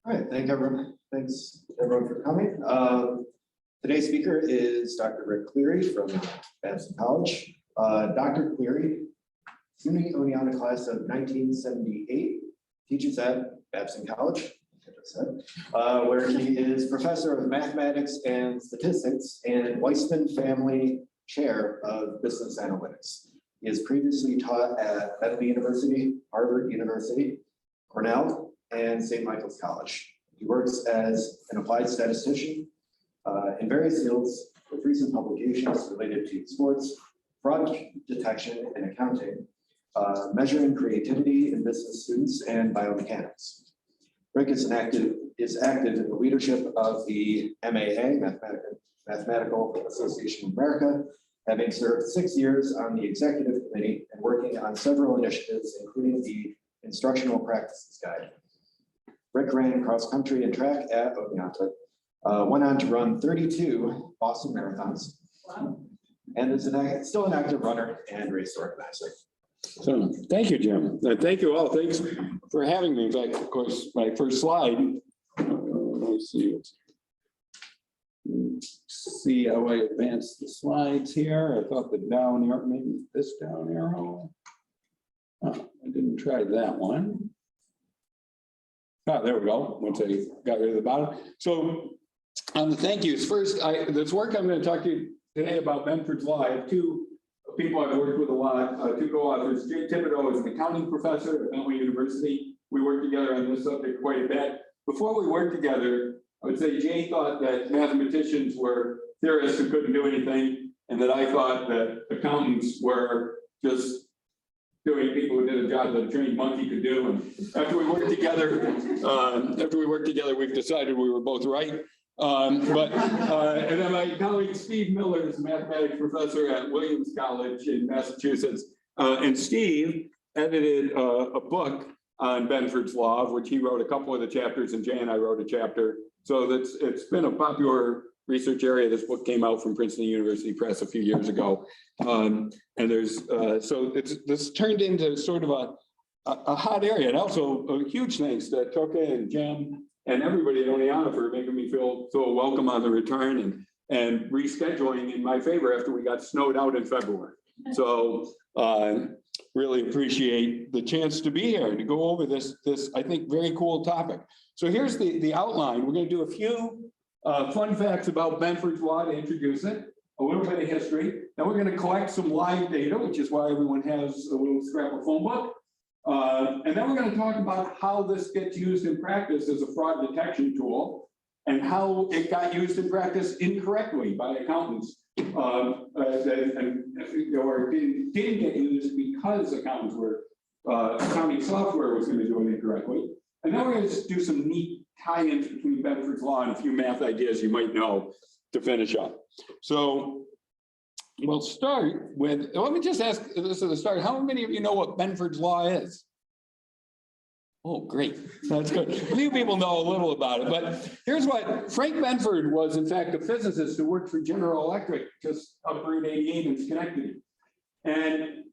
All right, thanks everyone for coming. Today's speaker is Dr. Rick Cleary from Babson College. Dr. Cleary, SUNY Oneonta class of 1978, teaches at Babson College, like I just said, where he is professor of mathematics and statistics and Weissman Family Chair of Business Analytics. He has previously taught at Bentley University, Harvard University, Cornell, and St. Michael's College. He works as an applied statistician in various fields with recent publications related to sports, fraud detection and accounting, measuring creativity in business students, and biomechanics. Rick is active in the leadership of the MAA, Mathematical Association of America, having served 6 years on the executive committee and working on several initiatives, including the Instructional Practices Guide. Rick ran cross country and track at Oneonta, went on to run 32 Boston marathons, and is still an active runner and race organizer. So thank you, Jim. Thank you all. Thanks for having me. In fact, of course, my first slide. Let's see how I advance the slides here. I thought the down arrow, maybe this down arrow. Oh, I didn't try that one. Oh, there we go. Once I got rid of the bottom. So on the thank yous, first, this work I'm going to talk to you today about Benford's Law. I have two people I've worked with a lot, two co-authors. Jay Thibodeau is an accounting professor at Bentley University. We worked together on this subject quite a bit. Before we worked together, I would say Jay thought that mathematicians were theorists who couldn't do anything, and that I thought that accountants were just doing people who did a job that a trained monkey could do. And after we worked together, we've decided we were both right. And then my colleague Steve Miller is a mathematics professor at Williams College in Massachusetts. And Steve edited a book on Benford's Law, of which he wrote a couple of the chapters, and Jay and I wrote a chapter. So it's been a popular research area. This book came out from Princeton University Press a few years ago. And there's, so this turned into sort of a hot area. And also a huge thanks to Toka and Jim and everybody at Oneonta for making me feel so welcome on the return and rescheduling in my favor after we got snowed out in February. So really appreciate the chance to be here and to go over this I think very cool topic. So here's the outline. We're going to do a few fun facts about Benford's Law to introduce it, a little bit of history. Then we're going to collect some live data, which is why everyone has a little scrap of phone book. And then we're going to talk about how this gets used in practice as a fraud detection tool and how it got used in practice incorrectly by accountants or didn't get used because accountants were, accounting software was going to do it incorrectly. And then we're going to do some neat tie-ins between Benford's Law and a few math ideas you might know to finish up. So we'll start with, let me just ask this at the start, how many of you know what Benford's Law is? Oh, great, that's good. A few people know a little about it, but here's what, Frank Benford was in fact a physicist who worked for General Electric just up Route 88 in Schenectady. And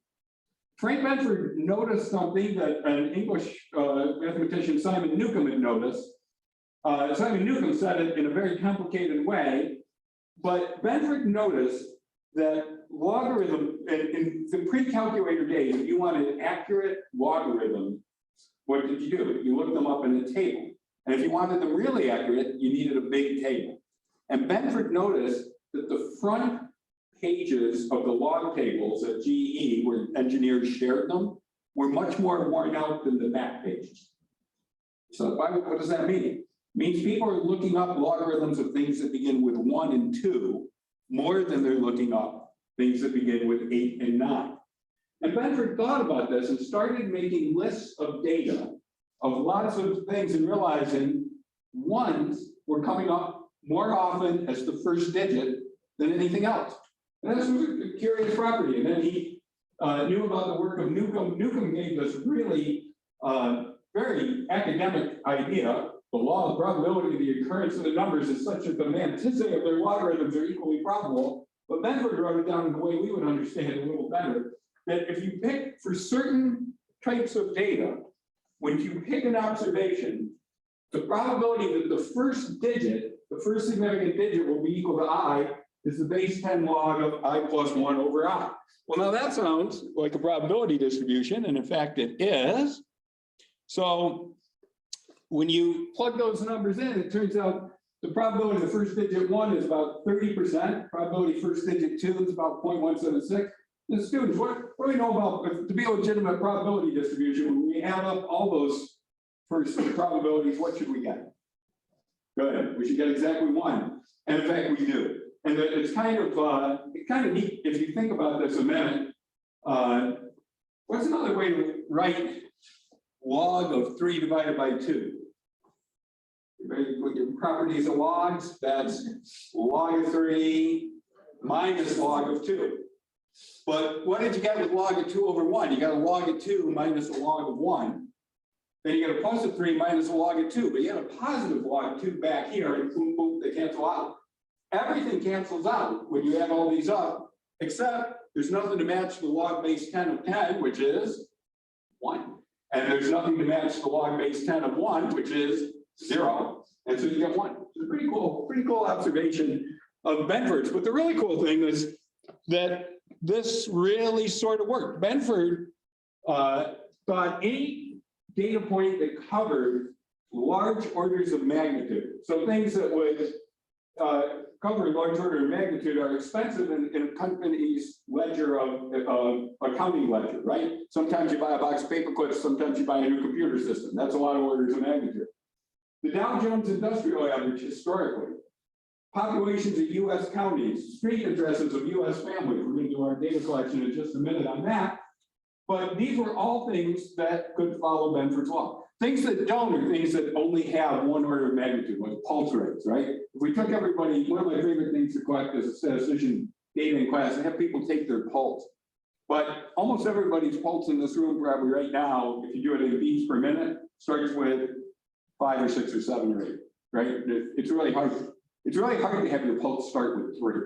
Frank Benford noticed something that an English mathematician, Simon Newcomb, had noticed. Simon Newcomb said it in a very complicated way, but Benford noticed that logarithm, in the pre-calculator days, if you wanted accurate logarithm, what did you do? You looked them up in a table. And if you wanted them really accurate, you needed a big table. And Benford noticed that the front pages of the log tables at GE, where engineers shared them, were much more worn out than the back pages. So what does that mean? It means people are looking up logarithms of things that begin with 1 and 2 more than they're looking up things that begin with 8 and 9. And Benford thought about this and started making lists of data of lots of things and realizing ones were coming up more often as the first digit than anything else. And this was a curious property. And then he knew about the work of Newcomb. Newcomb gave this really very academic idea. The law of probability of the occurrence of the numbers is such that the manticity of their logarithms are equally probable. But Benford wrote it down in the way we would understand it a little better, that if you pick for certain types of data, when you pick an observation, the probability that the first digit, the first significant digit will be equal to I is the base 10 log of I plus 1 over I. Well, now that sounds like a probability distribution, and in fact it is. So when you plug those numbers in, it turns out the probability of the first digit 1 is about 30%. Probability first digit 2 is about 0.176. The students, what do we know about, to be a legitimate probability distribution, when we add up all those first probabilities, what should we get? Good, we should get exactly 1. And in fact, we do. And it's kind of neat if you think about this a minute. What's another way to write log of 3 divided by 2? With your properties of logs, that's log of 3 minus log of 2. But what did you get with log of 2 over 1? You got a log of 2 minus a log of 1. Then you get a plus of 3 minus a log of 2. But you have a positive log of 2 back here, and boom, boom, they cancel out. Everything cancels out when you add all these up, except there's nothing to match the log base 10 of 10, which is 1. And there's nothing to match the log base 10 of 1, which is 0. And so you get 1. It's a pretty cool observation of Benford's. But the really cool thing is that this really sort of worked. Benford thought any data point that covered large orders of magnitude, so things that would cover large order of magnitude are expensive in a company's ledger of accounting ledger, right? Sometimes you buy a box of paper clips, sometimes you buy a new computer system. That's a lot of orders of magnitude. The Dow Jones Industrial Average historically, populations of US counties, street addresses of US families. We're going to do our data collection in just a minute on that. But these were all things that could follow Benford's law. Things that don't are things that only have 1 order of magnitude, like pulse rates, right? If we took everybody, one of my favorite things to collect as a statistician data in class, and have people take their pulse. But almost everybody's pulse in this room probably right now, if you do it in beats per minute, starts with 5 or 6 or 7 or 8, right? It's really hard. It's really hard to have your pulse start with 3.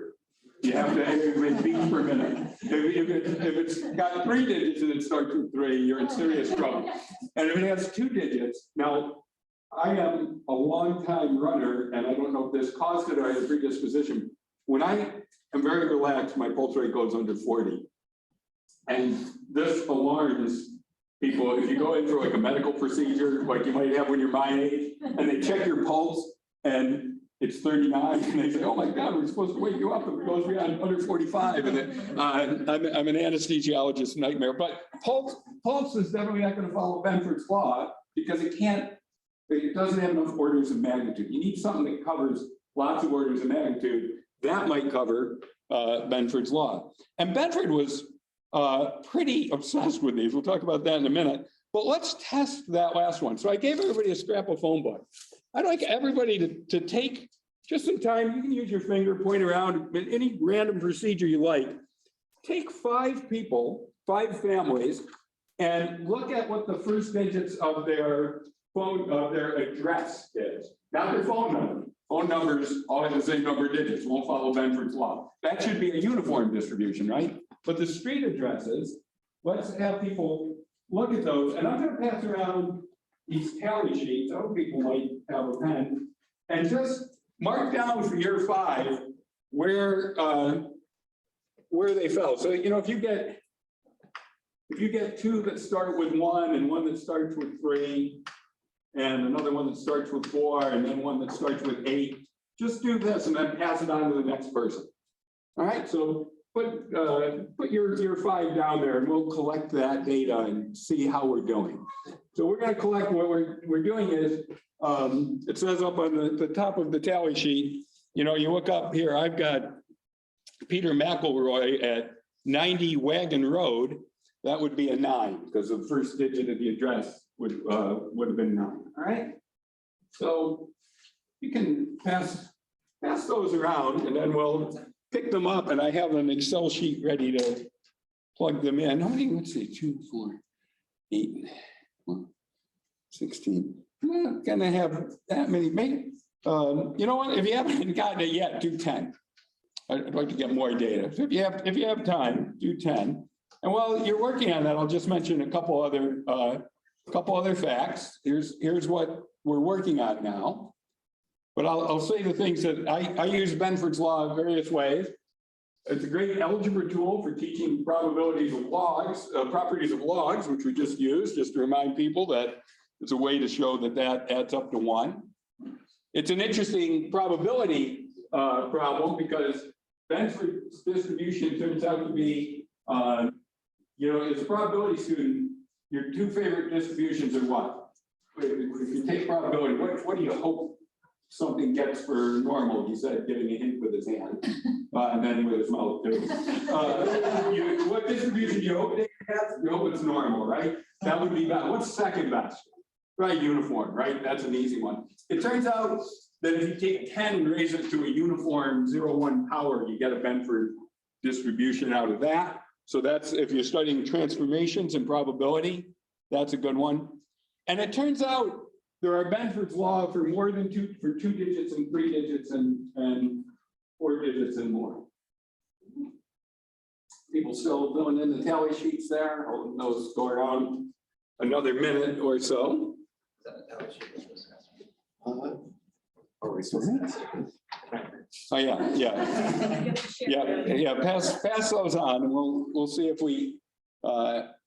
You have to have it beats per minute. If it's got 3 digits and it starts with 3, you're in serious trouble. And if it has 2 digits, now I am a long time runner, and I don't know if this caused it or I had a predisposition. When I am very relaxed, my pulse rate goes under 40. And this alarms people. If you go in for like a medical procedure, like you might have when you're my age, and they check your pulse and it's 39, and they say, oh my God, we're supposed to wake you up if it goes beyond under 45. And then, I'm an anesthesiologist nightmare, but pulse is definitely not going to follow Benford's law because it doesn't have enough orders of magnitude. You need something that covers lots of orders of magnitude. That might cover Benford's law. And Benford was pretty obsessed with these. We'll talk about that in a minute. But let's test that last one. So I gave everybody a scrap of phone book. I'd like everybody to take just some time. You can use your finger, point around, but any random procedure you like. Take 5 people, 5 families, and look at what the first digits of their phone, of their address is. Not their phone number. Phone numbers all have the same number of digits, won't follow Benford's law. That should be a uniform distribution, right? But the street addresses, let's have people look at those. And I'm going to pass around these tally sheets. Other people might have a pen, and just mark down for year 5 where they fell. So you know, if you get 2 that start with 1 and 1 that starts with 3, and another one that starts with 4, and then one that starts with 8, just do this and then pass it on to the next person. All right, so put your 5 down there, and we'll collect that data and see how we're doing. So we're going to collect what we're doing is, it says up on the top of the tally sheet, you know, you look up here, I've got Peter McElroy at 90 Wagon Road. That would be a 9 because the first digit of the address would have been 9. All right. So you can pass those around, and then we'll pick them up. And I have an Excel sheet ready to plug them in. How many? Let's see, 2, 4, 8, 16. I'm not gonna have that many. Maybe, you know what? If you haven't gotten it yet, do 10. I'd like to get more data. So if you have time, do 10. And while you're working on that, I'll just mention a couple other a couple other facts. Here's what we're working on now. But I'll say the things that I use Benford's law in various ways. It's a great algebra tool for teaching probabilities of logs, properties of logs, which we just used, just to remind people that it's a way to show that that adds up to 1. It's an interesting probability problem because Benford's distribution turns out to be, as a probability student, your 2 favorite distributions are what? If you take probability, what do you hope something gets for normal? He said, giving a hint with his hand, and then with his mouth too. What distribution do you hope they have? You hope it's normal, right? That would be best. What's second best? Right, uniform, right? That's an easy one. It turns out that if you take 10 and raise it to a uniform 0.1 power, you get a Benford distribution out of that. So that's, if you're studying transformations and probability, that's a good one. And it turns out there are Benford's law for more than 2 digits and 3 digits and 4 digits and more. People still filling in the tally sheets there, holding those go around another minute or so. Are we supposed to ask? Oh, yeah. Pass those on, and we'll see if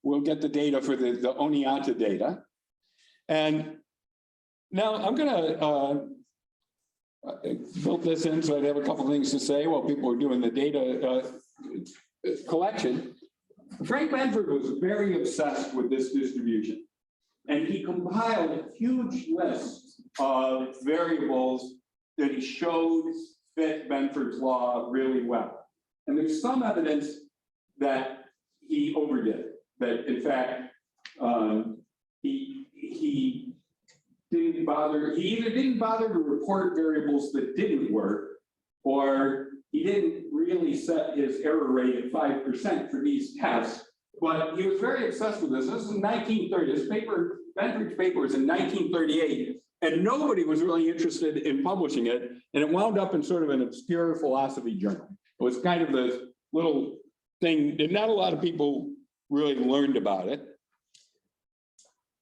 we'll get the data for the Oneonta data. And now I'm gonna build this in so I'd have a couple things to say while people are doing the data collection. Frank Benford was very obsessed with this distribution, and he compiled a huge list of variables that he showed fit Benford's law really well. And there's some evidence that he overdid it, that in fact, he didn't bother, he either didn't bother to report variables that didn't work, or he didn't really set his error rate at 5% for these tests. But he was very obsessed with this. This is in 1930. This paper, Benford's paper, was in 1938. And nobody was really interested in publishing it. And it wound up in sort of an obscure philosophy journal. It was kind of this little thing that not a lot of people really learned about it.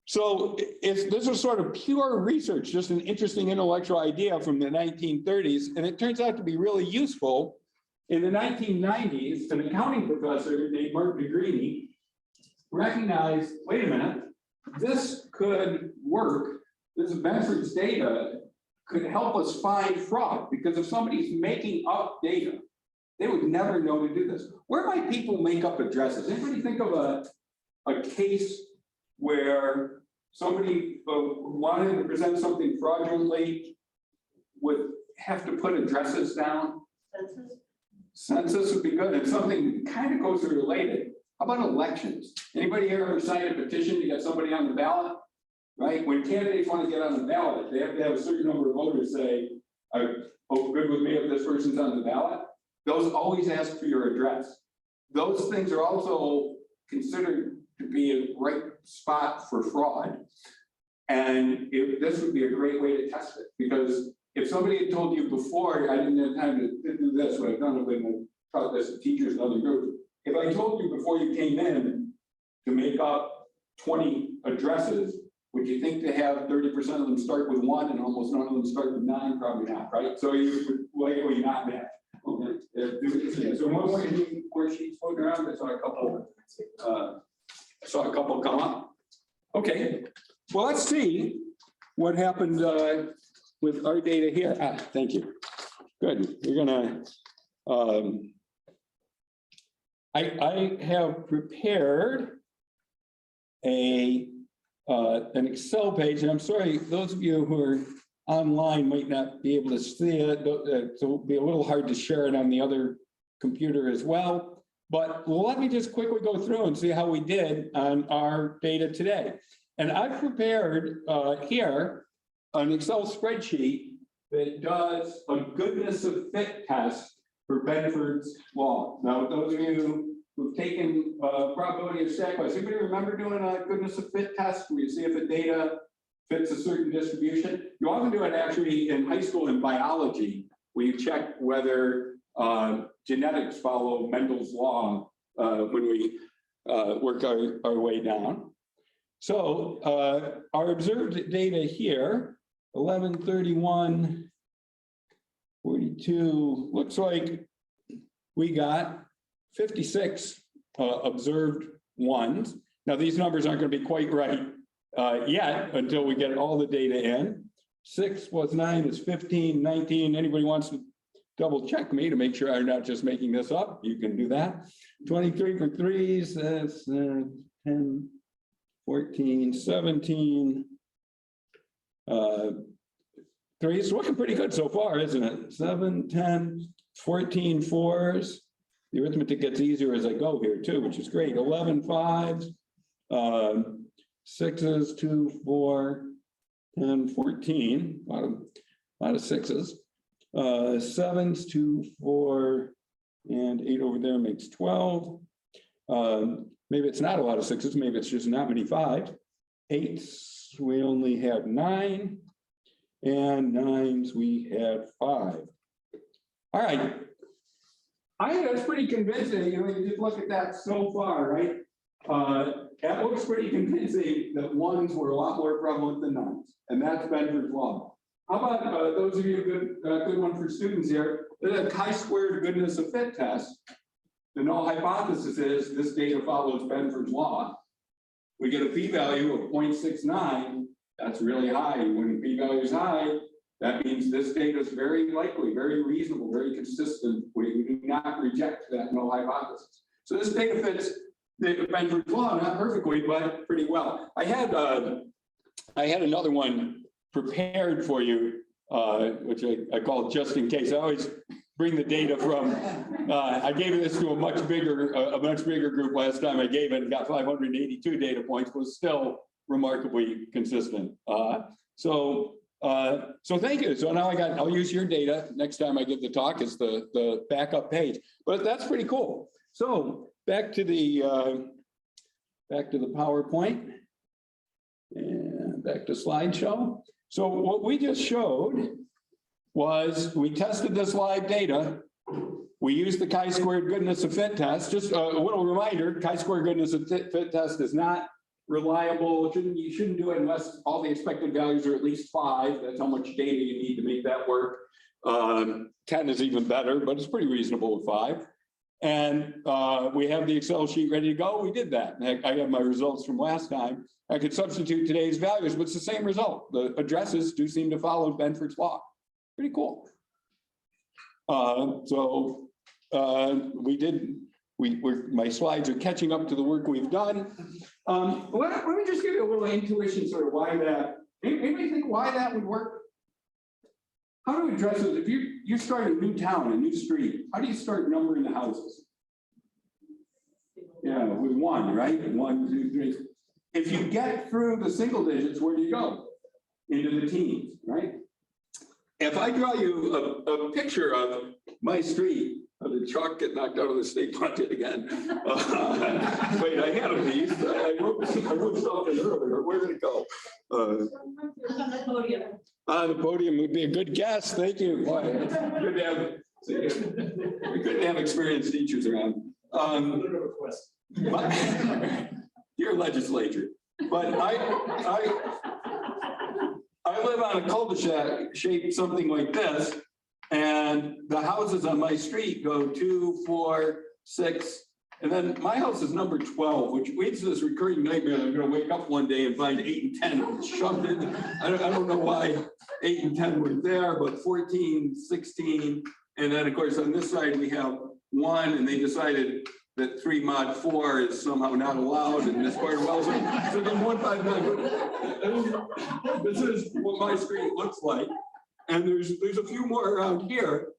So this was sort of pure research, just an interesting intellectual idea from the 1930s. And it turns out to be really useful. In the 1990s, an accounting professor named Mark DeGreeny recognized, wait a minute, this could work. This Benford's data could help us find fraud, because if somebody's making up data, they would never know to do this. Where might people make up addresses? Anybody think of a case where somebody wanted to present something fraudulently would have to put addresses down? Census would be good, and something kind of closely related. How about elections? Anybody here ever signed a petition to get somebody on the ballot? Right? When candidates want to get on the ballot, they have to have a certain number of voters say, oh, good with me if this person's on the ballot. Those always ask for your address. Those things are also considered to be a great spot for fraud. And this would be a great way to test it, because if somebody had told you before, I didn't have time to do this, what I've done when I taught this to teachers and other groups. If I told you before you came in to make up 20 addresses, would you think to have 30% of them start with 1 and almost none of them start with 9? Probably not, right? So you would likely not match. Okay. So one way where she's floating around, I saw a couple come up. Okay. Well, let's see what happened with our data here. Thank you. Good. We're gonna. I have prepared an Excel page, and I'm sorry, those of you who are online might not be able to see it, so it'll be a little hard to share it on the other computer as well. But let me just quickly go through and see how we did on our data today. And I've prepared here an Excel spreadsheet that does a goodness of fit test for Benford's law. Now, those of you who've taken probability of stack size, anybody remember doing a goodness of fit test where you see if the data fits a certain distribution? You often do it actually in high school in biology, where you check whether genetics follow Mendel's law when we work our way down. So our observed data here, 11/31/42, looks like we got 56 observed ones. Now, these numbers aren't going to be quite right yet until we get all the data in. 6 plus 9 is 15, 19. Anybody wants to double check me to make sure I'm not just making this up, you can do that. 23 for threes, that's 10, 14, 17. Threes looking pretty good so far, isn't it? 7, 10, 14 fours. The arithmetic gets easier as I go here too, which is great. 11 fives, sixes, 2, 4, 10, 14. A lot of sixes. Sevens, 2, 4, and 8 over there makes 12. Maybe it's not a lot of sixes. Maybe it's just not many fives. 8s, we only have 9. And 9s, we had 5. All right. I think that's pretty convincing. You know, you just look at that so far, right? That looks pretty convincing that 1s were a lot more prevalent than 9s. And that's Benford's law. How about those of you, good one for students here, the chi-squared goodness of fit test. The null hypothesis is this data follows Benford's law. We get a p-value of 0.69. That's really high. When the p-value is high, that means this data is very likely, very reasonable, very consistent. We do not reject that null hypothesis. So this data fits the Benford's law, not perfectly, but pretty well. I had another one prepared for you, which I call just in case. I always bring the data from. I gave this to a much bigger group last time I gave it and got 582 data points, but was still remarkably consistent. So thank you. So now I'll use your data next time I give the talk as the backup page. But that's pretty cool. So back to the PowerPoint and back to slideshow. So what we just showed was we tested this live data. We used the chi-squared goodness of fit test. Just a little reminder, chi-squared goodness of fit test is not reliable. You shouldn't do it unless all the expected values are at least 5. That's how much data you need to make that work. 10 is even better, but it's pretty reasonable with 5. And we have the Excel sheet ready to go. We did that. I have my results from last time. I could substitute today's values, but it's the same result. The addresses do seem to follow Benford's law. Pretty cool. My slides are catching up to the work we've done. Let me just give you a little intuition, sort of why that. Anybody think why that would work? How do addresses, if you start a new town, a new street, how do you start numbering the houses? Yeah, with 1, right? 1, 2, 3. If you get through the single digits, where do you go? Into the teens, right? If I draw you a picture of my street, the chalk get knocked out of the state budget again. Wait, I had a piece. I wrote something earlier. Where did it go? On the podium. The podium would be a good guess. Thank you. Boy, good to have experienced teachers around. Your legislature. But I live on a cul-de-sac shaped something like this, and the houses on my street go 2, 4, 6, and then my house is number 12, which leads to this recurring nightmare that I'm going to wake up one day and find 8 and 10 shoved in. I don't know why 8 and 10 were there, but 14, 16, and then of course on this side we have 1, and they decided that 3 mod 4 is somehow not allowed in this part of Wellesley. So then 159. This is what my street looks like. And there's a few more around here.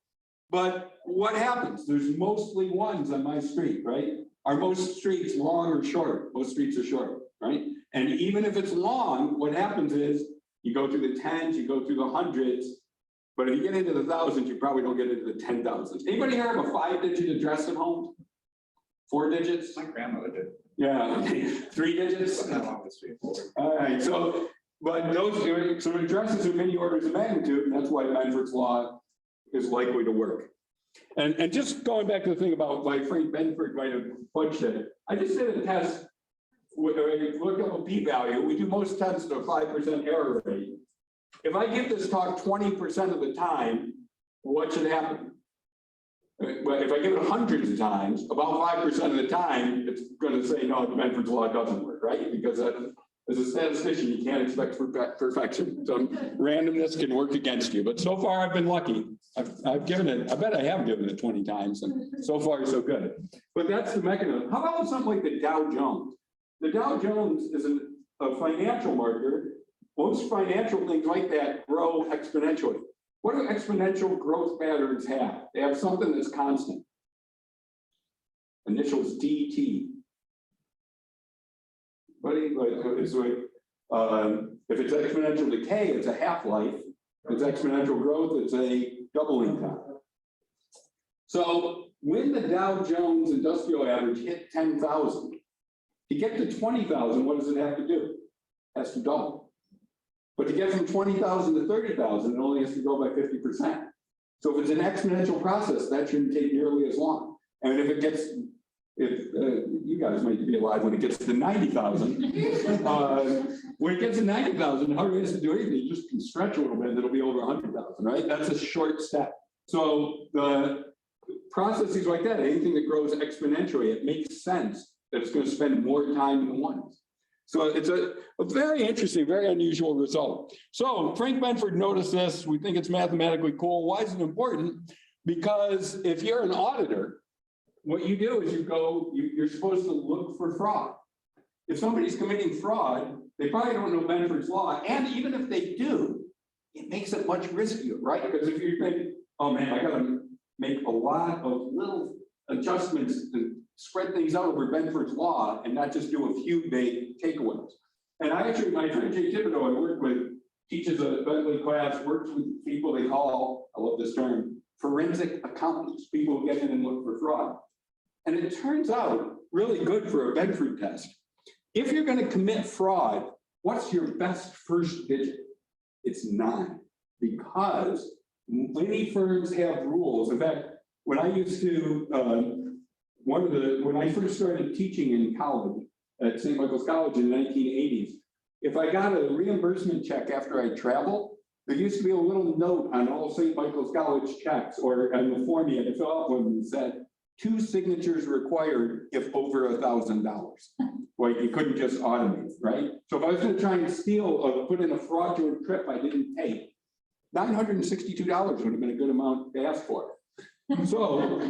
But what happens? There's mostly 1s on my street, right? Are most streets long or short? Most streets are short, right? And even if it's long, what happens is you go through the 10s, you go through the 100s. But if you get into the 1000s, you probably don't get into the 10,000s. Anybody here have a 5-digit address at home? 4 digits? My grandmother did. Yeah, 3 digits? All right, so, but those, so addresses are many orders of magnitude, and that's why Benford's law is likely to work. And just going back to the thing about why Frank Benford might have fudged it, I just did a test look up a p-value, we do most tests at a 5% error rate. If I give this talk 20% of the time, what should happen? But if I give it hundreds of times, about 5% of the time, it's going to say, no, Benford's law doesn't work, right? Because as a statistician, you can't expect perfection. So randomness can work against you. But so far, I've been lucky. I've given it, I bet I have given it 20 times, and so far, so good. But that's the mechanism. How about something like the Dow Jones? The Dow Jones is a financial marker. Most financial things like that grow exponentially. What do exponential growth patterns have? They have something that's constant. Initials DT. If it's exponential decay, it's a half-life. If it's exponential growth, it's a doubling time. So when the Dow Jones Industrial Average hit 10,000, to get to 20,000, what does it have to do? It has to double. But to get from 20,000 to 30,000, it only has to grow by 50%. So if it's an exponential process, that shouldn't take nearly as long. And if it gets, you guys might be alive when it gets to 90,000. When it gets to 90,000, hardly has to do anything. You just can stretch a little bit, and it'll be over 100,000, right? That's a short step. So the processes like that, anything that grows exponentially, it makes sense that it's going to spend more time in the ones. So it's a very interesting, very unusual result. So Frank Benford noticed this. We think it's mathematically cool. Why is it important? Because if you're an auditor, what you do is you're supposed to look for fraud. If somebody's committing fraud, they probably don't know Benford's law. And even if they do, it makes it much riskier, right? Because if you think, oh man, I got to make a lot of little adjustments to spread things out over Benford's law and not just do a few big takeaways. And my friend Jay Thibodeau I work with, teaches a Bentley class, works with people they call, I love this term, forensic accountants, people who get in and look for fraud. And it turns out really good for a Benford test. If you're going to commit fraud, what's your best first digit? It's 9, because many firms have rules. In fact, when I used to, when I first started teaching in college at St. Michael's College in the 1980s, if I got a reimbursement check after I traveled, there used to be a little note on all St. Michael's College checks or on the form you had to fill out when it said 2 signatures required if over $1,000. Like you couldn't just automate, right? So if I was going to try and steal or put in a fraudulent trip I didn't take, $962 would have been a good amount to ask for. So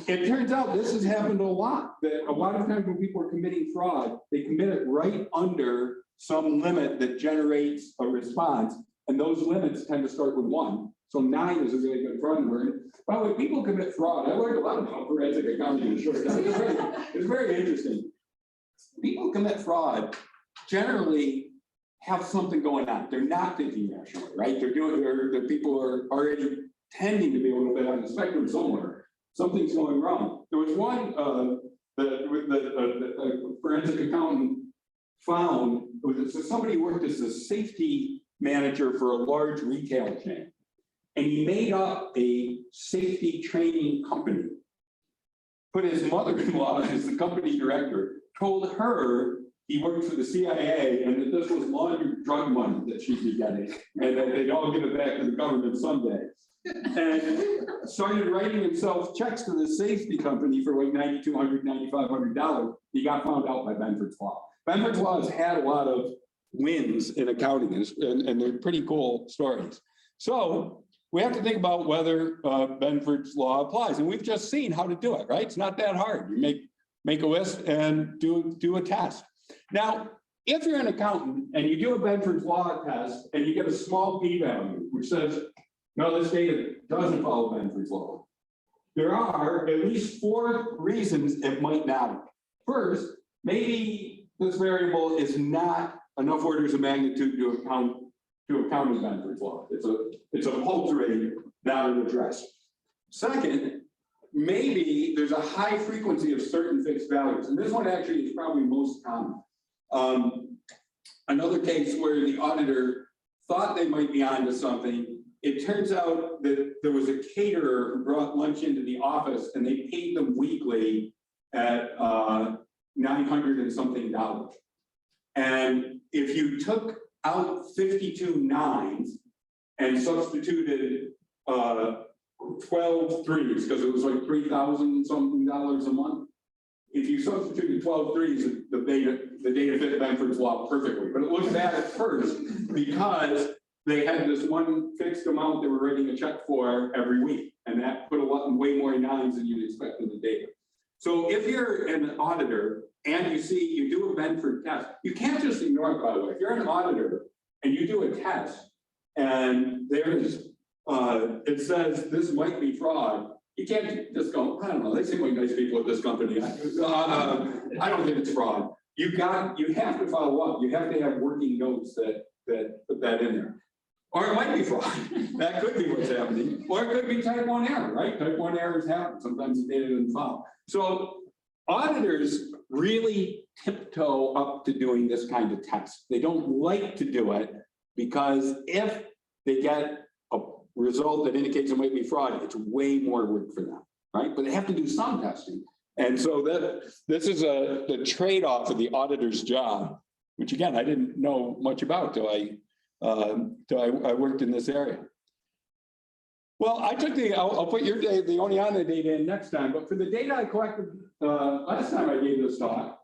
it turns out this has happened a lot. That a lot of times when people are committing fraud, they commit it right under some limit that generates a response. And those limits tend to start with 1. So 9 is a really good fraud number. By the way, people commit fraud. I learned a lot about forensic accounting in short time. It's very interesting. People commit fraud generally have something going on. They're not thinking rationally, right? The people are already tending to be a little bit on the spectrum somewhere. Something's going wrong. There was one the forensic accountant found, somebody worked as a safety manager for a large retail chain. And he made up a safety training company, put his mother-in-law as the company director, told her he worked for the CIA and that this was laundered drug money that she'd be getting, and that they'd all give it back to the government someday. And started writing himself checks to the safety company for like $9,200, $9,500. He got found out by Benford's law. Benford's law has had a lot of wins in accounting, and they're pretty cool stories. So we have to think about whether Benford's law applies, and we've just seen how to do it, right? It's not that hard. You make a list and do a test. Now, if you're an accountant and you do a Benford's law test and you get a small p-value, which says, no, this data doesn't follow Benford's law, there are at least 4 reasons it might not. First, maybe this variable is not enough orders of magnitude to account with Benford's law. It's a paltry, not an address. Second, maybe there's a high frequency of certain fixed values. And this one actually is probably most common. Another case where the auditor thought they might be onto something. It turns out that there was a caterer who brought lunch into the office and they paid them weekly at $900 and something. And if you took out 52 nines and substituted 12 threes, because it was like $3,000 something a month. If you substituted 12 threes, the data fit Benford's law perfectly. But it looked bad at first because they had this one fixed amount they were writing a check for every week. And that put way more nines than you'd expect in the data. So if you're an auditor and you do a Benford test, you can't just ignore it, by the way. If you're an auditor and you do a test and there's it says this might be fraud, you can't just go, I don't know, they seem like nice people at this company. I don't think it's fraud. You have to follow up. You have to have working notes that put that in there. Or it might be fraud. That could be what's happening. Or it could be type 1 error, right? Type 1 errors happen. Sometimes the data doesn't follow. So auditors really tiptoe up to doing this kind of test. They don't like to do it because if they get a result that indicates it might be fraud, it's way more work for them, right? But they have to do some testing. And so this is the trade-off of the auditor's job, which again, I didn't know much about till I worked in this area. Well, I took I'll put your data, the Oneonta data in next time, but for the data I collected last time I gave this talk,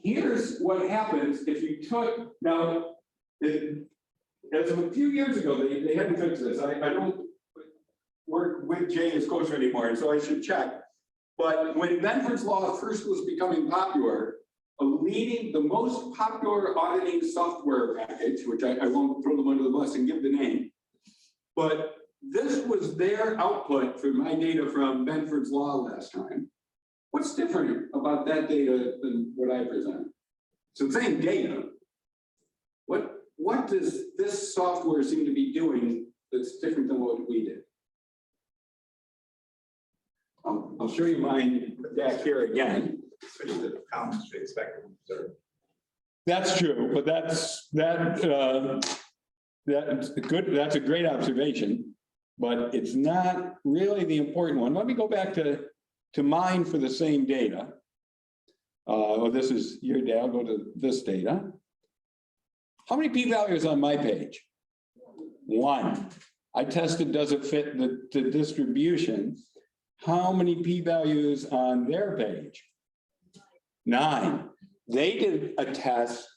here's what happens if you took, now, as of a few years ago, they hadn't fixed this. I don't work with Jay as closer anymore, and so I should check. But when Benford's law first was becoming popular, the most popular auditing software package, which I won't throw them under the bus and give the name, but this was their output for my data from Benford's law last time. What's different about that data than what I presented? It's the same data. What does this software seem to be doing that's different than what we did? I'll show you mine back here again. Switch to comments to expect and observe. That's true, but that's good. That's a great observation, but it's not really the important one. Let me go back to mine for the same data. This is your data. I'll go to this data. How many p-values on my page? 1. I tested, does it fit the distribution? How many p-values on their page? 9. They did a test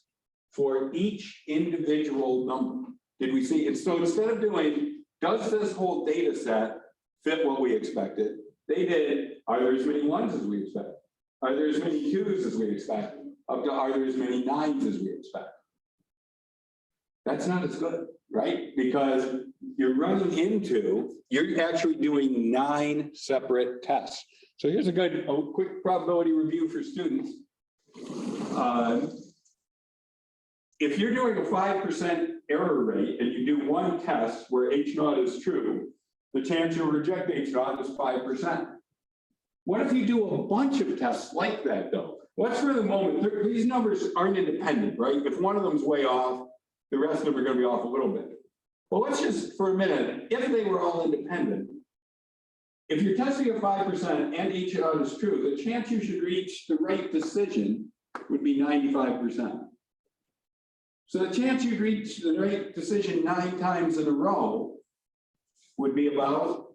for each individual number. Did we see it? So instead of doing, does this whole data set fit what we expected? They did, are there as many 1s as we expect? Are there as many 2s as we expect? Up to, are there as many 9s as we expect? That's not as good, right? Because you're actually doing 9 separate tests. So here's a quick probability review for students. If you're doing a 5% error rate and you do one test where H0 is true, the chance you'll reject H0 is 5%. What if you do a bunch of tests like that though? Let's for the moment, these numbers aren't independent, right? If one of them is way off, the rest of them are going to be off a little bit. Well, let's just, for a minute, if they were all independent, if you're testing at 5% and each out is true, the chance you should reach the right decision would be 95%. So the chance you'd reach the right decision 9 times in a row would be about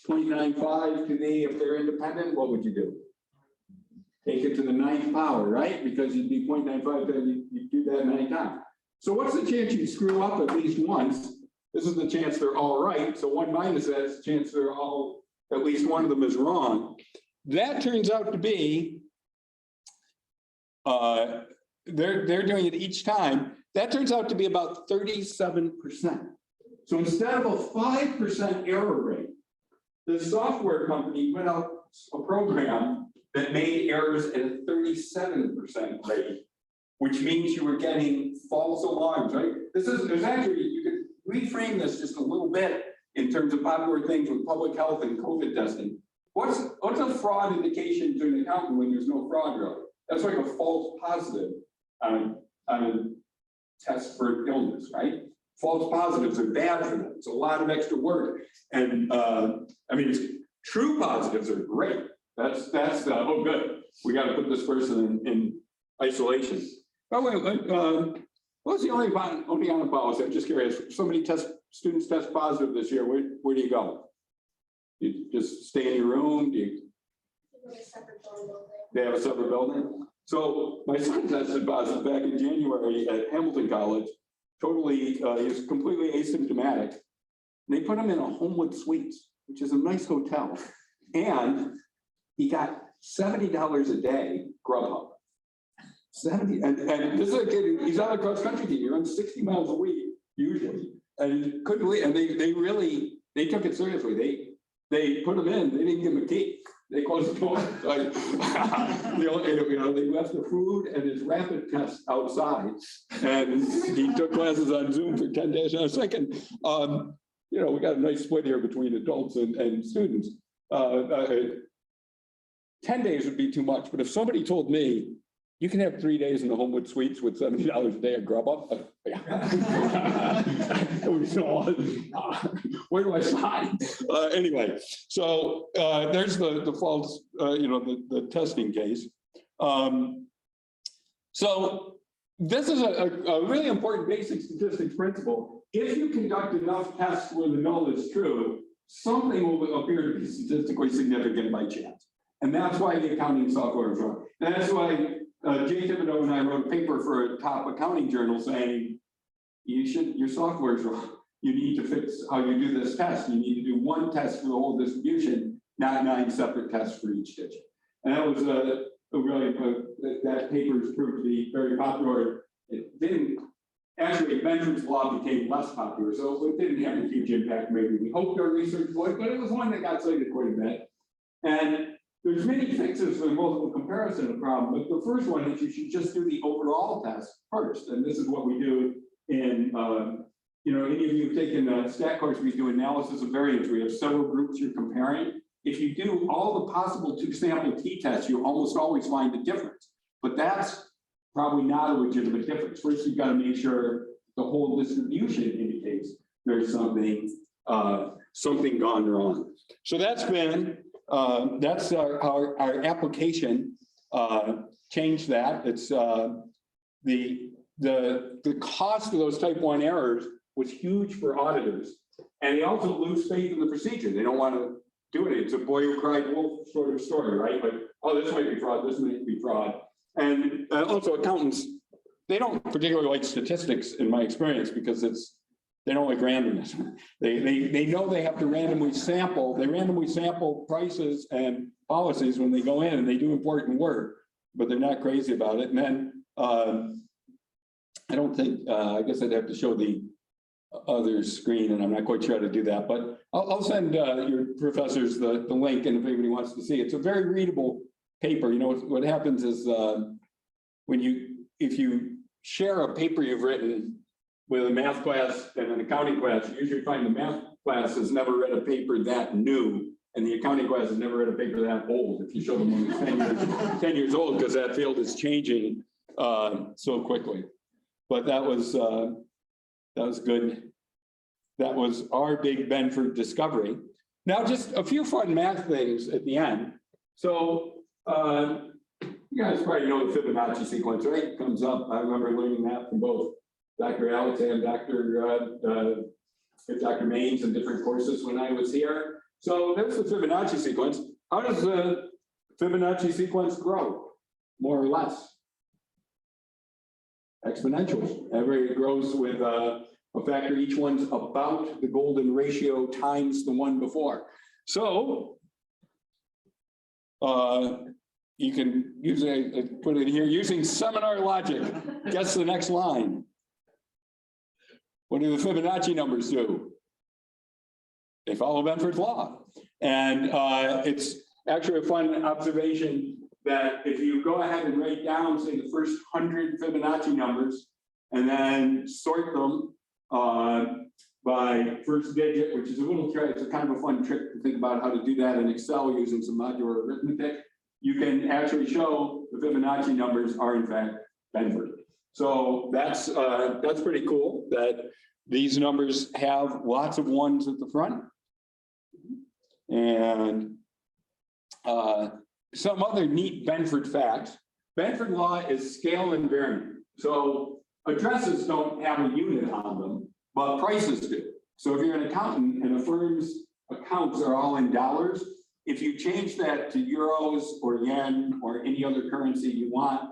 0.95 to the, if they're independent, what would you do? Take it to the 9th power, right? Because you'd be 0.95, then you do that 9 times. So what's the chance you screw up at least once? This is the chance they're all right. So 1 minus that is the chance they're all, at least one of them is wrong. That turns out to be, they're doing it each time. That turns out to be about 37%. So instead of a 5% error rate, the software company went out a program that made errors at a 37% rate, which means you were getting false alarms, right? There's actually, you could reframe this just a little bit in terms of popular things with public health and COVID testing. What's a fraud indication to an accountant when there's no fraud really? That's like a false positive on a test for illness, right? False positives are bad for them. It's a lot of extra work. And I mean, true positives are great. That's oh good. we got to put this person in isolation. Oh, wait, what was the only on the policy? I'm just curious. If somebody students test positive this year, where do you go? You just stay in your room? Do you? They have a separate building. So my son tested positive back in January at Hamilton College. Totally, he was completely asymptomatic. They put him in a Homewood Suites, which is a nice hotel, and he got $70 a day Grubhub. 70, and this is a kid. He's on a cross country team. He runs 60 miles a week usually, and he couldn't believe. And they took it seriously. They put him in. They didn't give him a key. They closed the door. Like, they left the food and his rapid test outside, and he took classes on Zoom for 10 days. And I was thinking, we got a nice split here between adults and students. 10 days would be too much, but if somebody told me you can have 3 days in the Homewood Suites with $70 a day at Grubhub, where do I sign? Anyway, so there's the false, the testing case. So this is a really important basic statistics principle. If you conduct enough tests where the null is true, something will appear to be statistically significant by chance. And that's why the accounting software is wrong. And that's why Jay Thibodeau and I wrote a paper for a top accounting journal saying, your software is wrong. You need to fix how you do this test. You need to do one test for the whole distribution, not 9 separate tests for each digit. And that was that paper has proved to be very popular. It didn't, actually, Benjamin's law became less popular, so it didn't have a huge impact. Maybe we hoped our research would, but it was one that got cited quite a bit. And there's many fixes for the multiple comparison problem, but the first one is you should just do the overall test first. And this is what we do in, any of you have taken a stat course, we do analysis of variance. We have several groups you're comparing. If you do all the possible 2-sample t-tests, you almost always find a difference. But that's probably not a legitimate difference. First, you've got to make sure the whole distribution indicates there's something gone wrong. So that's been that's our application. Changed that. It's the cost of those type 1 errors was huge for auditors, and they also lose faith in the procedure. They don't want to do it. It's a boy who cried wolf sort of story, right? Like, oh, this might be fraud. This might be fraud. And also accountants, they don't particularly like statistics in my experience because they don't like randomness. They know they have to randomly sample. They randomly sample prices and policies when they go in, and they do important work, but they're not crazy about it. And then I don't think, I guess I'd have to show the other screen, and I'm not quite sure how to do that, but I'll send your professors the link, and if anybody wants to see it. It's a very readable paper. What happens is if you share a paper you've written with a math class and an accounting class, you usually find the math class has never read a paper that new, and the accounting class has never read a paper that old. If you show them when it's 10 years old, because that field is changing so quickly. But that was good. That was our big Benford discovery. Now, just a few fun math things at the end. So you guys probably know the Fibonacci sequence, right? It comes up. I remember learning that from both Dr. Alex and Dr. Maines in different courses when I was here. So there's the Fibonacci sequence. How does the Fibonacci sequence grow? More or less exponentially. It grows with a factor. Each one's about the golden ratio times the one before. So you can use put it here using seminar logic. Guess the next line. What do the Fibonacci numbers do? They follow Benford's law. And it's actually a fun observation that if you go ahead and write down, say, the first 100 Fibonacci numbers, and then sort them by first digit, which is a little trick, it's a kind of a fun trick to think about how to do that in Excel using some modular arithmetic. You can actually show the Fibonacci numbers are in fact Benford. So that's pretty cool that these numbers have lots of ones at the front. And some other neat Benford facts. Benford law is scale invariant. So addresses don't have a unit on them, but prices do. So if you're an accountant and a firm's accounts are all in dollars, if you change that to euros or yen or any other currency you want,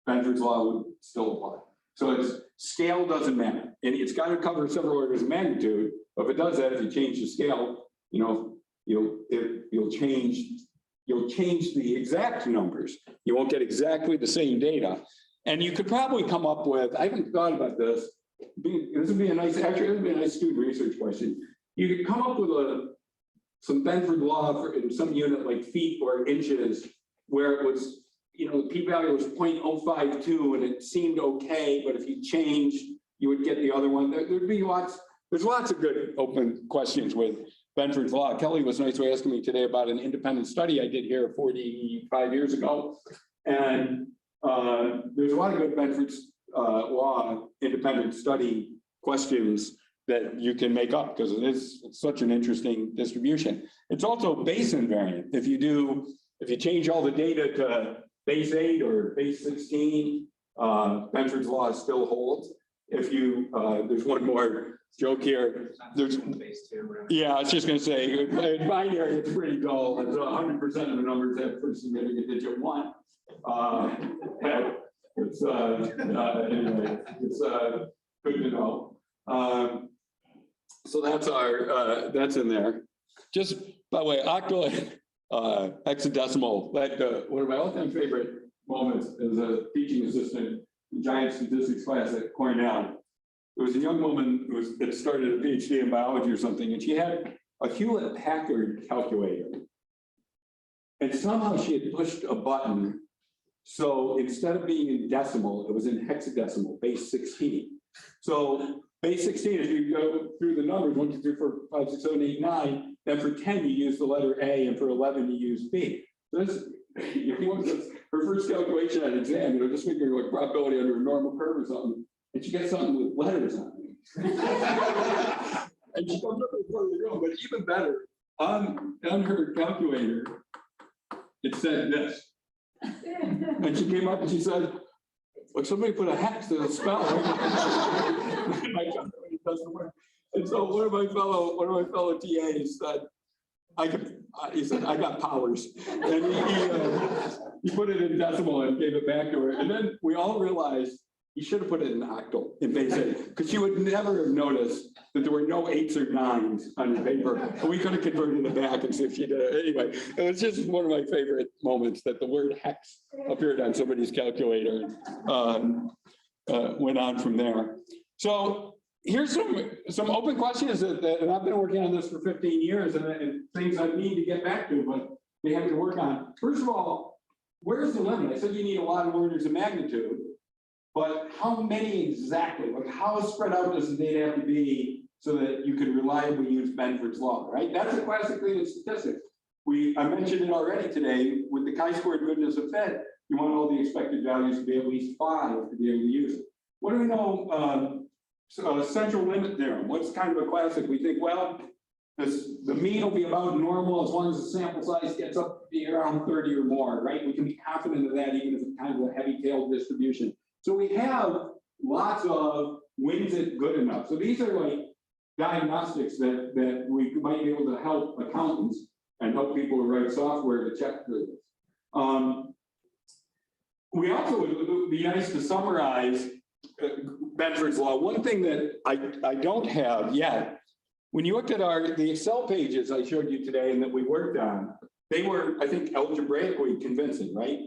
Benford's law would still apply. So it's scale doesn't matter. And it's got to cover several orders of magnitude. But if it does that, if you change the scale, you know, you'll change the exact numbers. You won't get exactly the same data. And you could probably come up with, I haven't thought about this. This would be a nice, actually, it would be a nice student research question. You could come up with some Benford law for in some unit like feet or inches, where it was, you know, the p-value was 0.052 and it seemed okay, but if you changed, you would get the other one. There'd be there's lots of good open questions with Benford's law. Kelly was nice to asking me today about an independent study I did here 45 years ago. And there's a lot of good Benford's law independent study questions that you can make up because it's such an interesting distribution. It's also base invariant. If you change all the data to base 8 or base 16, Benford's law still holds. If you, there's one more joke here. Yeah, I was just going to say, in binary, it's pretty dull. It's 100% of the numbers have first significant digit 1. Anyway, it's good to know. So that's in there. Just by the way, octal hexadecimal, one of my all-time favorite moments as a teaching assistant in giant statistics class at Cornell. There was a young woman that started a PhD in biology or something, and she had a Hewlett-Packard calculator. And somehow she had pushed a button. So instead of being in decimal, it was in hexadecimal, base 16. So base 16, if you go through the numbers, 1, 2, 3, 4, 5, 6, 7, 8, 9, then for 10, you use the letter A, and for 11, you use B. So this, her first calculation at exam, you know, just figuring like probability under a normal curve or something, and she gets something with letters on it. And she comes up with part of the room, but even better, on her calculator, it said this. And she came up and she said, "Look, somebody put a hex to the spell." My calculator doesn't work. And so one of my fellow TAs said, he said, "I got powers." And he put it in decimal and gave it back to her. And then we all realized he should have put it in octal in base 8, because she would never have noticed that there were no 8s or 9s on the paper. And we could have converted it back and see if she did it. Anyway, it was just one of my favorite moments that the word hex appeared on somebody's calculator. Went on from there. So here's some open questions that and I've been working on this for 15 years and things I need to get back to, but we have to work on. First of all, where's the limit? I said you need a lot of orders of magnitude, but how many exactly? Like how spread out does the data have to be so that you can reliably use Benford's law, right? That's a classic thing in statistics. I mentioned it already today with the chi-squared goodness of fit. You want all the expected values to be at least 5 to be able to use it. What do we know? Central limit theorem. What's kind of a classic? We think, well, the mean will be about normal as long as the sample size gets up to be around 30 or more, right? We can be confident of that even if it's kind of a heavy-tailed distribution. So we have lots of wins it good enough. So these are like diagnostics that we might be able to help accountants and help people write software to check for this. We also would be nice to summarize Benford's law. One thing that I don't have yet, when you looked at the Excel pages I showed you today and that we worked on, they were, I think, algebraically convincing, right?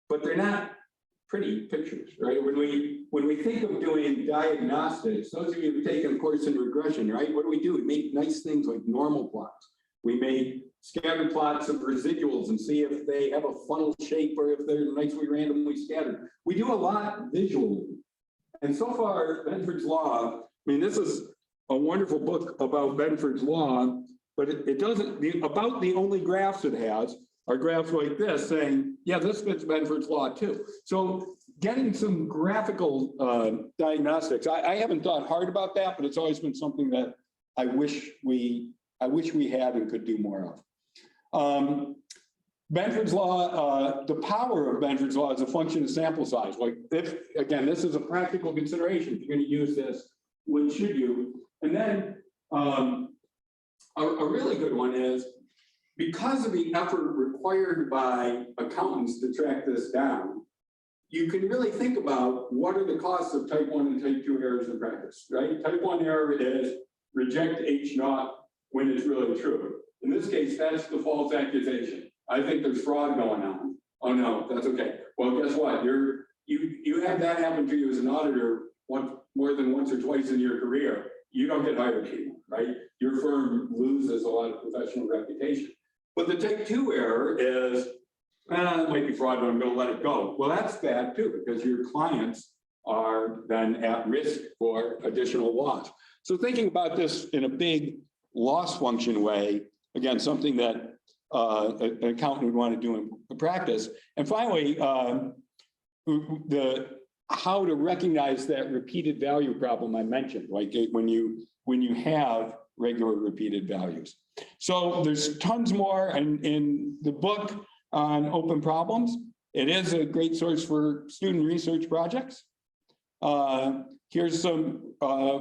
But they're not pretty pictures, right? When we think of doing diagnostics, those of you who've taken a course in regression, right? What do? We make nice things like normal plots. We make scatter plots of residuals and see if they have a funnel shape or if they're nicely randomly scattered. We do a lot visually. And so far, Benford's law, I mean, this is a wonderful book about Benford's law, but it doesn't, about the only graphs it has are graphs like this saying, yeah, this fits Benford's law too. So getting some graphical diagnostics, I haven't thought hard about that, but it's always been something that I wish we had and could do more of. Benford's law, the power of Benford's law is a function of sample size. Like if, again, this is a practical consideration. If you're going to use this, when should you? And then a really good one is because of the effort required by accountants to track this down, you can really think about what are the costs of type 1 and type 2 errors in practice, right? Type 1 error is reject H naught when it's really true. In this case, that's the false accusation. I think there's fraud going on. Oh no, that's okay. Well, guess what? You have that happen to you as an auditor more than once or twice in your career. You don't get hired anymore, right? Your firm loses a lot of professional reputation. But the type 2 error is, it might be fraud, but I'm going to let it go. Well, that's bad too, because your clients are then at risk for additional loss. So thinking about this in a big loss function way, again, something that an accountant would want to do in practice. And finally, how to recognize that repeated value problem I mentioned, like when you have regular repeated values. So there's tons more in the book on open problems. It is a great source for student research projects. Here's some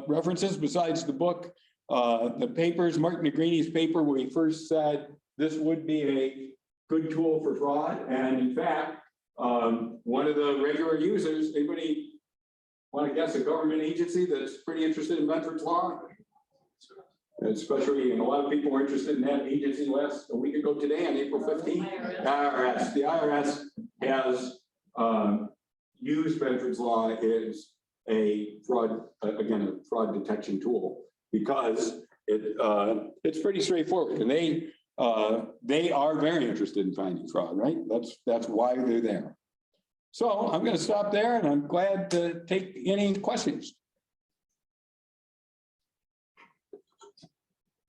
references besides the book. The papers, Mark Negrini's paper where he first said this would be a good tool for fraud. And in fact, one of the regular users, anybody want to guess a government agency that's pretty interested in Benford's law? Especially, and a lot of people were interested in that agency a week ago today on April 15th. IRS. The IRS has used Benford's law as a fraud, again, a fraud detection tool because it's pretty straightforward, and they are very interested in finding fraud, right? That's why they're there. So I'm going to stop there, and I'm glad to take any questions.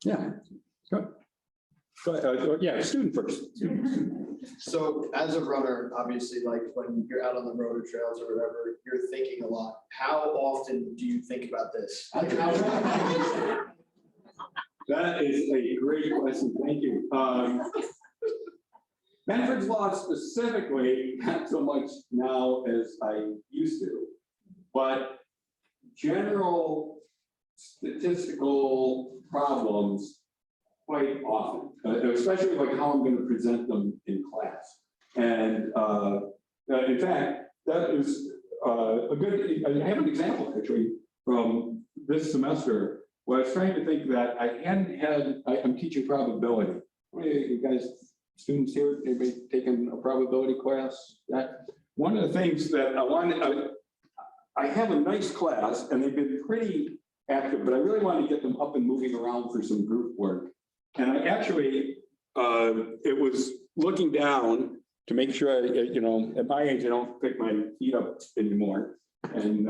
Yeah. Yeah, student first. So as a runner, obviously, like when you're out on the road or trails or whatever, you're thinking a lot. How often do you think about this? That is a great question. Thank you. Benford's law specifically, not so much now as I used to, but general statistical problems quite often, especially like how I'm going to present them in class. And in fact, that is a good, I have an example actually from this semester where I was trying to think that I hadn't had, I'm teaching probability. You guys, students here, anybody taken a probability class? One of the things that I wanted, I have a nice class and they've been pretty active, but I really want to get them up and moving around for some group work. And I actually, it was looking down to make sure, at my age, I don't pick my feet up anymore. And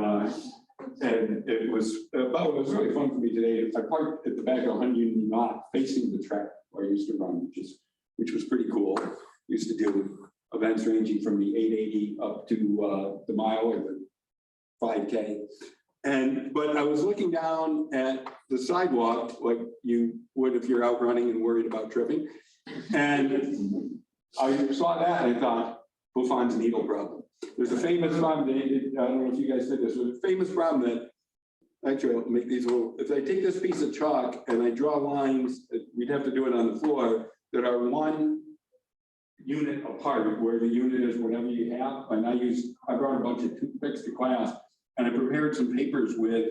it was really fun for me today. I parked at the back of 100 Union Knot facing the track where I used to run, which was pretty cool. Used to do events ranging from the 880 up to the mile or the 5K. But I was looking down at the sidewalk like you would if you're out running and worried about tripping. And I saw that and I thought, Buffon's needle problem. There's a famous problem, I don't know if you guys did this, there's a famous problem that, actually I'll make these little, if I take this piece of chalk and I draw lines, we'd have to do it on the floor, that are one unit apart, where the unit is whatever you have. And I brought a bunch of toothpicks to class, and I prepared some papers with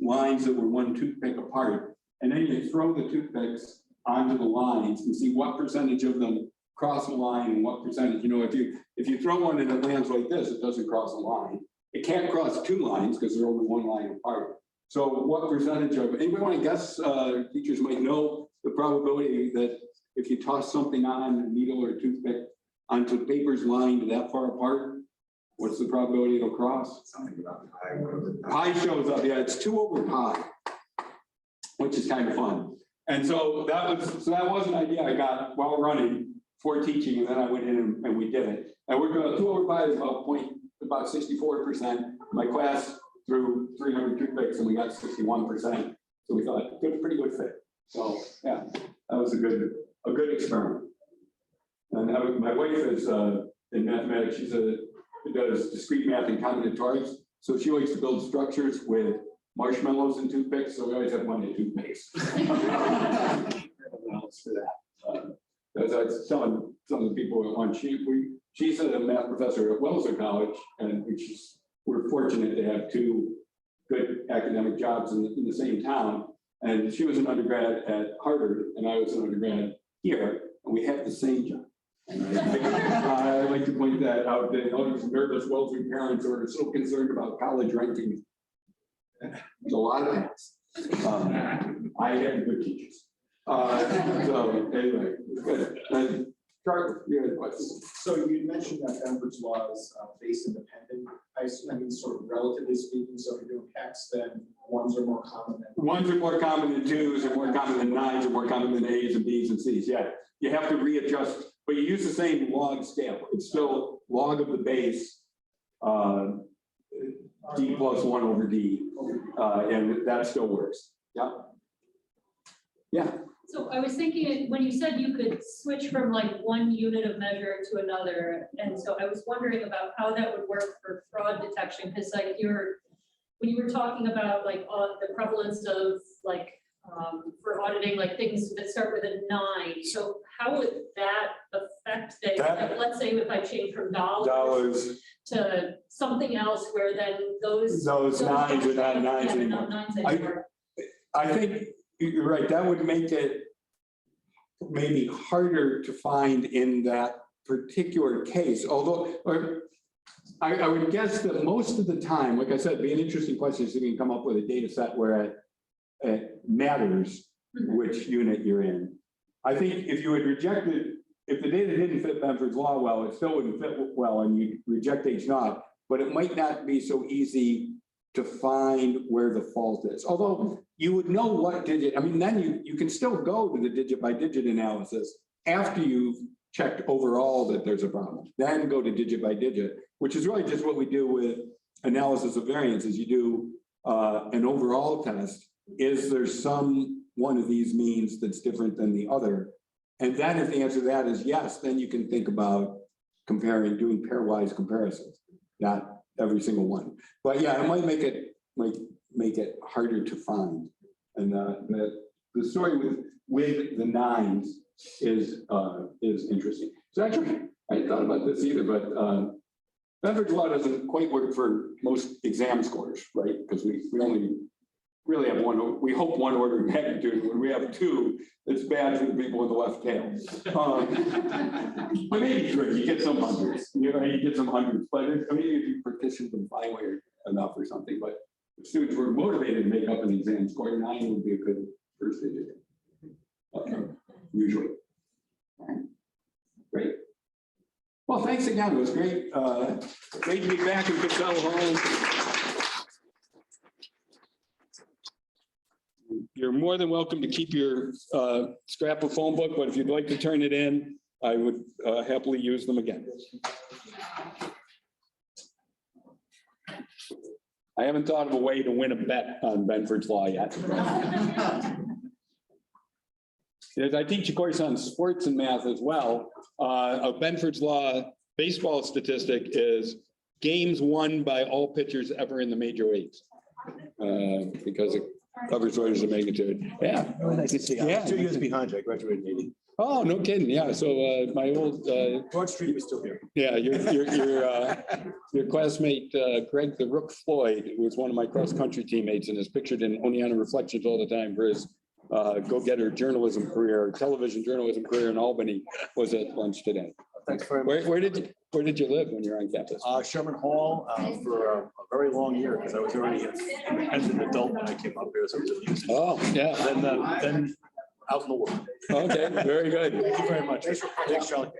lines that were one toothpick apart. And then you throw the toothpicks onto the lines and see what percentage of them cross the line and what percentage, if you throw one and it lands like this, it doesn't cross a line. It can't cross two lines because they're only one line apart. So what percentage of, anybody want to guess, teachers might know the probability that if you toss something on a needle or a toothpick onto papers lined that far apart, what's the probability it'll cross? Something about the pi, whatever. Pi shows up, yeah, it's 2 over pi, which is kind of fun. And so that was an idea I got while running for teaching, and then I went in and we did it. And we're going 2 over pi is about 64%. My class threw 300 toothpicks and we got 61%. So we thought, pretty good fit. So yeah, that was a good experiment. And my wife is in mathematics. Does discrete math and combinatorics. So she likes to build structures with marshmallows and toothpicks. So we always have Monday toothpicks. Else for that. As I was telling some of the people at lunch, she's a math professor at Wellesley College, and we're fortunate to have two good academic jobs in the same town. And she was an undergrad at Harvard, and I was an undergrad here, and we have the same job. And I like to point that out, that all these nervous Wellesley parents are so concerned about college ranking. There's a lot of that. I had good teachers. So anyway, good. And Charlie, you had a question. So you mentioned that Benford's law is base independent. I mean, sort of relatively speaking, so if you're doing X, then ones are more common than. Ones are more common than twos, are more common than nines, are more common than A's and B's and C's. Yeah, you have to readjust, but you use the same log scale. It's still log of the base, D plus 1 over D, and that still works. Yeah. Yeah. So I was thinking, when you said you could switch from like one unit of measure to another, and so I was wondering about how that would work for fraud detection, because like when you were talking about like on the prevalence of like for auditing, like things that start with a 9. So how would that affect things? Like, let's say if I change from dollars to something else, where then those nines are not nines anymore. I think you're right. That would make it maybe harder to find in that particular case. Although, I would guess that most of the time, like I said, it'd be an interesting question if you can come up with a data set where it matters which unit you're in. I think if you had rejected, if the data didn't fit Benford's law well, it still wouldn't fit well, and you reject H0, but it might not be so easy to find where the fault is. Although you would know what digit, I mean, then you can still go to the digit by digit analysis after you've checked overall that there's a problem. Then go to digit by digit, which is really just what we do with analysis of variances. You do an overall test. Is there some one of these means that's different than the other? And then if the answer to that is yes, then you can think about doing pairwise comparisons, not every single one. But yeah, it might make it harder to find. And the story with the 9s is interesting. So actually, I hadn't thought about this either, but Benford's law doesn't quite work for most exam scores, right? Because we only really have one, we hope one order of magnitude. When we have 2, it's bad for the people with the left tail. But maybe you get some hundreds, you get some hundreds, but I mean, if you partition them finely enough or something, but if students were motivated to make up an exam score, 9 would be a good first digit. Usually. Great. Well, thanks again. It was great. Great to be back in Casella Hall. You're more than welcome to keep your scrap of phone book, but if you'd like to turn it in, I would happily use them again. I haven't thought of a way to win a bet on Benford's law yet. I teach a course on sports and math as well. A Benford's law baseball statistic is games won by all pitchers ever in the major leagues, because it covers orders of magnitude. Yeah. I can see. Yeah. 2 years behind you. I graduated in 80. Oh, no kidding. Yeah. So my old Broad Street was still here. yeah, your classmate Greg the Rook Floyd, who was one of my cross country teammates and is pictured in Oneonta Reflections all the time for his go-getter journalism career, television journalism career in Albany, was at lunch today. Thanks very much. Where did you live when you were on campus? Sherman Hall for a very long year, because I was already as an adult when I came up here, so it was amusing. Oh, yeah. Then out in the world. Okay, very good. Thank you very much. Thanks, Charlie.